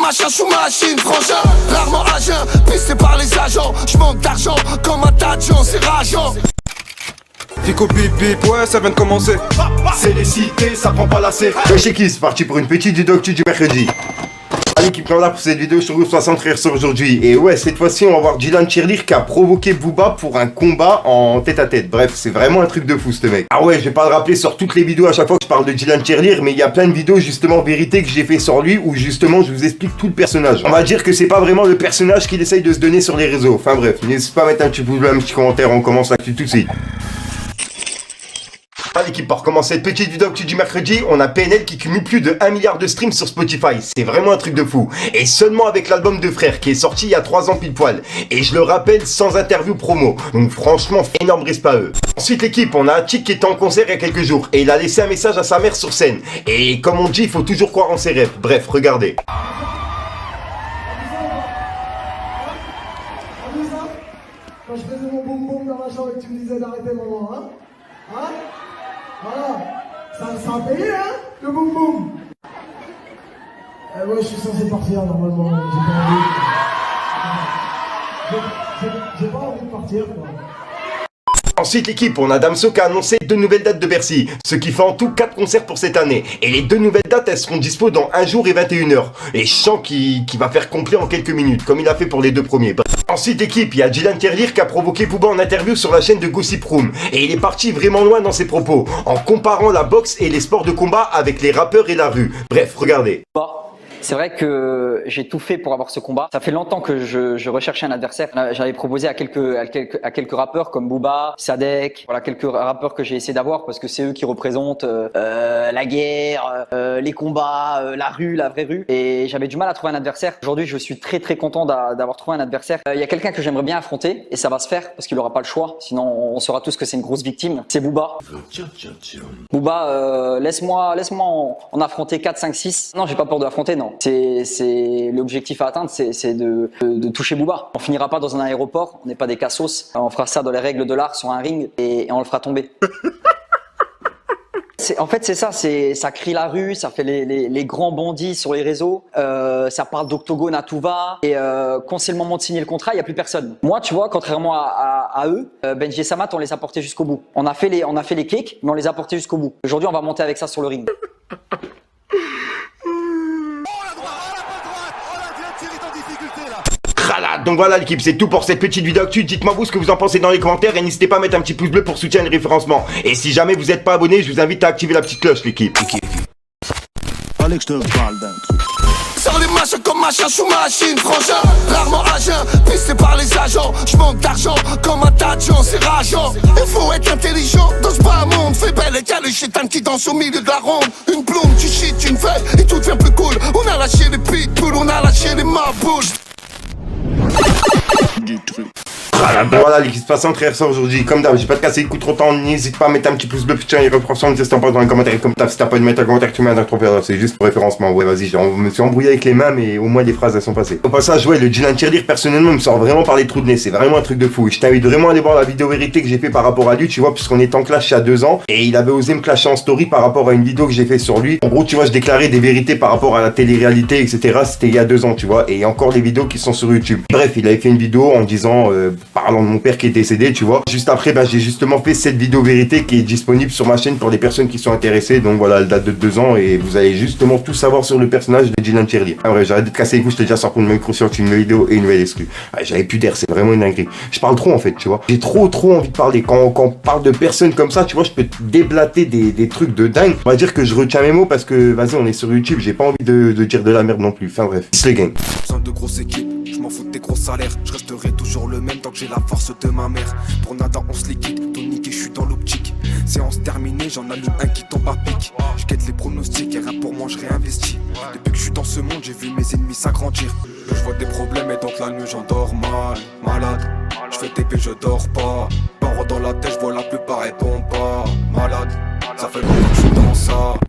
comme machin sous machine, frangin. Rarement à jeun, pisté par les agents. J'manque d'argent comme un tas de gens, c'est rageant. Fico bip bip, ouais ça vient de commencer. C'est les cités, ça prend pas la C. Wesh les kids, c'est parti pour une petite vidéo actu du mercredi. L'équipe qui est là pour cette vidéo sur 60 sur aujourd'hui. Et ouais, cette fois-ci on va voir Dylan Cheerleader qui a provoqué Booba pour un combat en tête à tête. Bref, c'est vraiment un truc de fou ce mec. Ah ouais, je vais pas le rappeler sur toutes les vidéos à chaque fois que je parle de Dylan Cheerleader, mais il y a plein de vidéos justement vérité que j'ai fait sur lui où justement je vous explique tout le personnage. On va dire que c'est pas vraiment le personnage qu'il essaye de se donner sur les réseaux. Enfin bref, n'hésitez pas à mettre un petit pouce bleu, un petit commentaire, on commence l'actu tout de suite. L'équipe, pour commencer cette petite vidéo actu du mercredi, on a PNL qui cumule plus de 1 milliard de streams sur Spotify. C'est vraiment un truc de fou. Et seulement avec l'album de Frère qui est sorti il y a 3 ans pile poil. Et je le rappelle, sans interview promo. Donc franchement, énorme respect à eux. Ensuite l'équipe, on a Attic qui était en concert il y a quelques jours. Et il a laissé un message à sa mère sur scène. Et comme on dit, il faut toujours croire en ses rêves. Bref, regardez. Quand je faisais mon boum boum dans ma chambre et que tu me disais d'arrêter maman, hein? Hein? Voilà, ça a payé, hein, le boum boum. Ouais, je suis censé partir normalement, j'ai pas envie de partir, quoi. Ensuite l'équipe, on a Damso qui a annoncé 2 nouvelles dates de Bercy, ce qui fait en tout 4 concerts pour cette année. Et les 2 nouvelles dates, elles seront dispo dans 1 jour et 21h. Et je sens qu'il va faire complet en quelques minutes, comme il a fait pour les 2 premiers. Ensuite l'équipe, il y a Dylan Cheerleader qui a provoqué Booba en interview sur la chaîne de Gossip Room. Et il est parti vraiment loin dans ses propos, en comparant la boxe et les sports de combat avec les rappeurs et la rue. Bref, regardez. C'est vrai que j'ai tout fait pour avoir ce combat. Ça fait longtemps que je recherchais un adversaire. J'avais proposé à quelques rappeurs comme Booba, Sadek, voilà quelques rappeurs que j'ai essayé d'avoir parce que c'est eux qui représentent la guerre, les combats, la rue, la vraie rue. Et j'avais du mal à trouver un adversaire. Aujourd'hui, je suis très content d'avoir trouvé un adversaire. Il y a quelqu'un que j'aimerais bien affronter et ça va se faire parce qu'il n'aura pas le choix. Sinon, on saura tous que c'est une grosse victime. C'est Booba. Booba, laisse-moi en affronter 4, 5, 6. Non, j'ai pas peur de l'affronter, non. C'est l'objectif à atteindre, c'est de toucher Booba. On finira pas dans un aéroport, on n'est pas des cassos. On fera ça dans les règles de l'art sur un ring et on le fera tomber. En fait, c'est ça, ça crie la rue, ça fait les grands bandits sur les réseaux, ça parle d'octogone à tout va, et quand c'est le moment de signer le contrat, il n'y a plus personne. Moi, tu vois, contrairement à eux, Benji et Samat, on les a portés jusqu'au bout. On a fait les cakes, mais on les a portés jusqu'au bout. Aujourd'hui, on va monter avec ça sur le ring. Donc voilà l'équipe, c'est tout pour cette petite vidéo actu. Dites-moi vous ce que vous en pensez dans les commentaires et n'hésitez pas à mettre un petit pouce bleu pour soutenir le référencement. Et si jamais vous n'êtes pas abonné, je vous invite à activer la petite cloche l'équipe. Allez que je te parle d'un truc. Sors les machins comme machin sous machine, frangin. Rarement à jeun, pisté par les agents. J'manque d'argent comme un tas de gens, c'est rageant. Il faut être intelligent dans ce bas monde. Fais belle et calé, chétan qui danse au milieu de la ronde. Une plume, tu shit, une feuille et tout devient plus cool. On a lâché les pitbulls, on a lâché les maboules. Voilà l'équipe passante très ressort aujourd'hui. Comme d'hab, j'ai pas de casser le coup trop de temps. N'hésite pas à mettre un petit pouce bleu, putain, et reprendre si t'en pas dans les commentaires. Comme si t'as pas de mettre un commentaire, tu mets un trompeur. C'est juste pour référencement. Ouais, vas-y, je me suis embrouillé avec les mains, mais au moins les phrases elles sont passées. Au passage, ouais, le Dylan Cheerleader personnellement me sort vraiment par les trous de nez. C'est vraiment un truc de fou. Et je t'invite vraiment à aller voir la vidéo vérité que j'ai fait par rapport à lui, tu vois, puisqu'on est en clash il y a 2 ans. Et il avait osé me clasher en story par rapport à une vidéo que j'ai fait sur lui. En gros, tu vois, je déclarais des vérités par rapport à la télé-réalité, etc. C'était il y a 2 ans, tu vois. Et encore les vidéos qui sont sur YouTube. Bref, il avait fait une vidéo en disant, parlant de mon père qui est décédé, tu vois. Juste après, j'ai justement fait cette vidéo vérité qui est disponible sur ma chaîne pour les personnes qui sont intéressées. Donc voilà, elle date de 2 ans et vous allez justement tout savoir sur le personnage de Dylan Cheerleader. Ah ouais, j'arrête de te casser les couilles, je t'ai déjà sorti une micro sur une nouvelle vidéo et une nouvelle exclue. Ouais, j'avais plus d'air, c'est vraiment une dinguerie. Je parle trop en fait, tu vois. J'ai trop envie de parler. Quand on parle de personnes comme ça, tu vois, je peux te déblater des trucs de dingue. On va dire que je retiens mes mots parce que, vas-y, on est sur YouTube, j'ai pas envie de dire de la merde non plus. Enfin bref, c'est le gang. Besoin de grosses équipes, je m'en fous de tes gros salaires. Je resterai toujours le même tant que j'ai la force de ma mère. Pour nada on se liquide, tonique et je suis dans l'optique. Séance terminée, j'en allume un qui tombe à pic. Je guette les pronostics et rien pour moi je réinvestis. Depuis que je suis dans ce monde, j'ai vu mes ennemis s'agrandir. Je vois des problèmes et donc la nuit j'en dors malade. Je fais TP, je dors pas. Parents dans la tête, je vois la plupart et tombe pas. Malade, ça fait longtemps que je suis dans ça.